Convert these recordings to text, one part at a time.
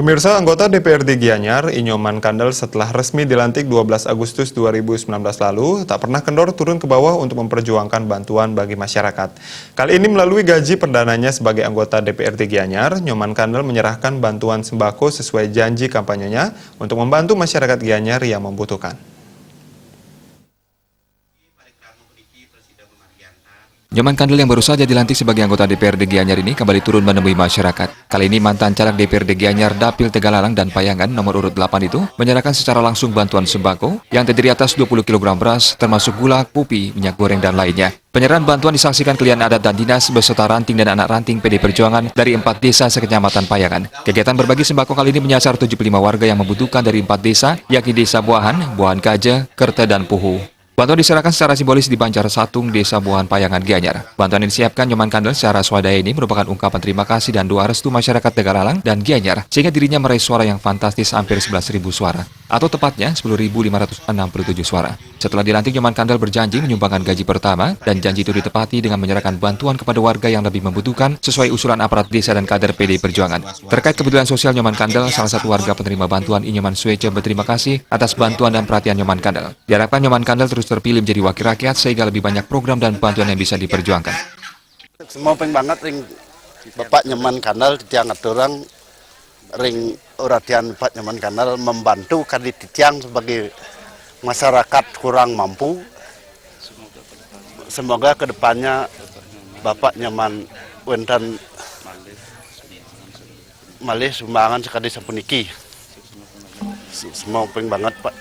Pemirsa, anggota DPRD Gianyar, Inyoman Kandel setelah resmi dilantik 12 Agustus 2019 lalu, tak pernah kendor turun ke bawah untuk memperjuangkan bantuan bagi masyarakat. Kali ini melalui gaji perdananya sebagai anggota DPRD Gianyar, Inyoman Kandel menyerahkan bantuan sembako sesuai janji kampanyenya untuk membantu masyarakat Gianyar yang membutuhkan. Inyoman Kandel yang baru saja dilantik sebagai anggota DPRD Gianyar ini kembali turun menemui masyarakat. Kali ini mantan caleg DPRD Gianyar Dapil Tegalalang dan Payangan nomor urut 8 itu menyerahkan secara langsung bantuan sembako yang terdiri atas 20 kg beras, termasuk gula, kopi, minyak goreng, dan lainnya. Penyerahan bantuan disaksikan klien adat dan dinas beserta ranting dan anak ranting PD Perjuangan dari 4 desa sekecamatan Payangan. Kegiatan berbagi sembako kali ini menyasar 75 warga yang membutuhkan dari 4 desa, yakni Desa Buahan, Buahan Kaja, Kerte, dan Puhu. Bantuan diserahkan secara simbolis di Banjar Satung, Desa Buahan Payangan, Gianyar. Bantuan yang disiapkan Inyoman Kandel secara swadaya ini merupakan ungkapan terima kasih dan doa restu masyarakat Tegalalang dan Gianyar, sehingga dirinya meraih suara yang fantastis hampir 11.000 suara, atau tepatnya 10.567 suara. Setelah dilantik, Inyoman Kandel berjanji menyumbangkan gaji pertama, dan janji itu ditepati dengan menyerahkan bantuan kepada warga yang lebih membutuhkan sesuai usulan aparat desa dan kader PD Perjuangan. Terkait kebutuhan sosial Inyoman Kandel, salah satu warga penerima bantuan Inyoman Sueca berterima kasih atas bantuan dan perhatian Inyoman Kandel. Diharapkan Inyoman Kandel terus terpilih menjadi wakil rakyat sehingga lebih banyak program dan bantuan yang bisa diperjuangkan. Semua pengen banget ring Bapak Inyoman Kandel diangkat orang ring uratian Bapak Inyoman Kandel membantu kali titiang sebagai masyarakat kurang mampu. Semoga kedepannya Bapak Inyoman wonten malih sumbangan sekali sapuniki. Semua pengen banget Pak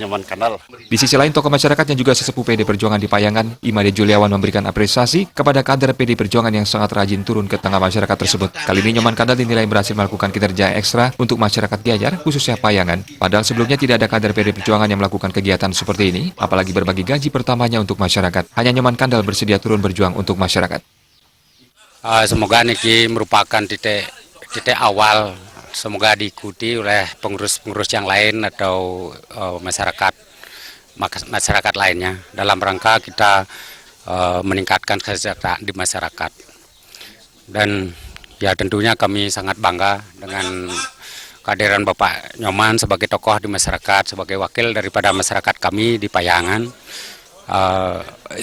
Inyoman Kandel. Di sisi lain, tokoh masyarakat yang juga sesepuh PD Perjuangan di Payangan, Imade Juliawan memberikan apresiasi kepada kader PD Perjuangan yang sangat rajin turun ke tengah masyarakat tersebut. Kali ini Inyoman Kandel dinilai berhasil melakukan kinerja ekstra untuk masyarakat Gianyar, khususnya Payangan. Padahal sebelumnya tidak ada kader PD Perjuangan yang melakukan kegiatan seperti ini, apalagi berbagi gaji pertamanya untuk masyarakat. Hanya Inyoman Kandel bersedia turun berjuang untuk masyarakat. Semoga ini merupakan titik awal. Semoga diikuti oleh pengurus-pengurus yang lain atau masyarakat lainnya dalam rangka kita meningkatkan kesejahteraan di masyarakat. Dan ya tentunya kami sangat bangga dengan kehadiran Bapak Inyoman sebagai tokoh di masyarakat, sebagai wakil daripada masyarakat kami di Payangan.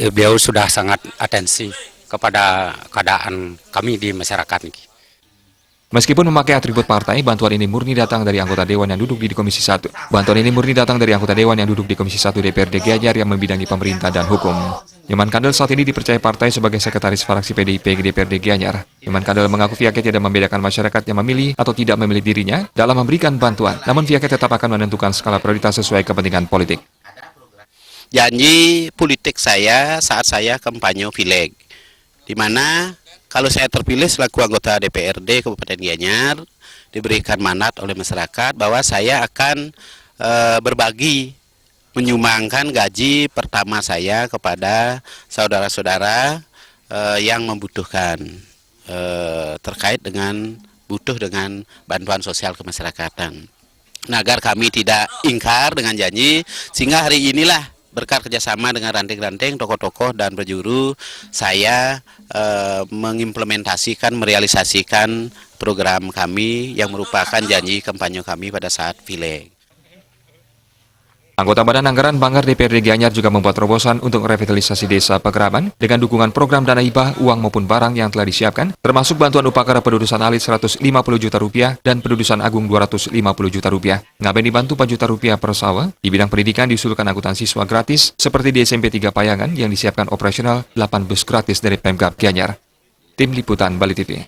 Beliau sudah sangat atensi kepada keadaan kami di masyarakat ini. Meskipun memakai atribut partai, bantuan ini murni datang dari anggota Dewan yang duduk di Komisi 1. Bantuan ini murni datang dari anggota Dewan yang duduk di Komisi 1 DPRD Gianyar yang membidangi pemerintah dan hukum. Inyoman Kandel saat ini dipercaya partai sebagai sekretaris fraksi PDIP DPRD Gianyar. Inyoman Kandel mengaku pihaknya tidak membedakan masyarakat yang memilih atau tidak memilih dirinya dalam memberikan bantuan. Namun pihaknya tetap akan menentukan skala prioritas sesuai kepentingan politik. Janji politik saya saat saya kampanye pileg, di mana kalau saya terpilih selaku anggota DPRD Kabupaten Gianyar, diberikan mandat oleh masyarakat bahwa saya akan berbagi, menyumbangkan gaji pertama saya kepada saudara-saudara yang membutuhkan, terkait dengan butuh dengan bantuan sosial kemasyarakatan. Nah, agar kami tidak ingkar dengan janji, sehingga hari inilah berkat kerjasama dengan ranting-ranting, tokoh-tokoh, dan penjuru, saya mengimplementasikan, merealisasikan program kami yang merupakan janji kampanye kami pada saat pileg. Anggota Badan Anggaran Banggar DPRD Gianyar juga membuat terobosan untuk revitalisasi desa Pegeraban dengan dukungan program dana hibah, uang maupun barang yang telah disiapkan, termasuk bantuan upakara Pedudusan Alit Rp150 juta dan Pedudusan Agung Rp250 juta. Ngaben dibantu Rp4 juta per sawah. Di bidang pendidikan diusulkan angkutan siswa gratis, seperti di SMP 3 Payangan yang disiapkan operasional 8 bus gratis dari Pemkab Gianyar. Tim Liputan Bali TV.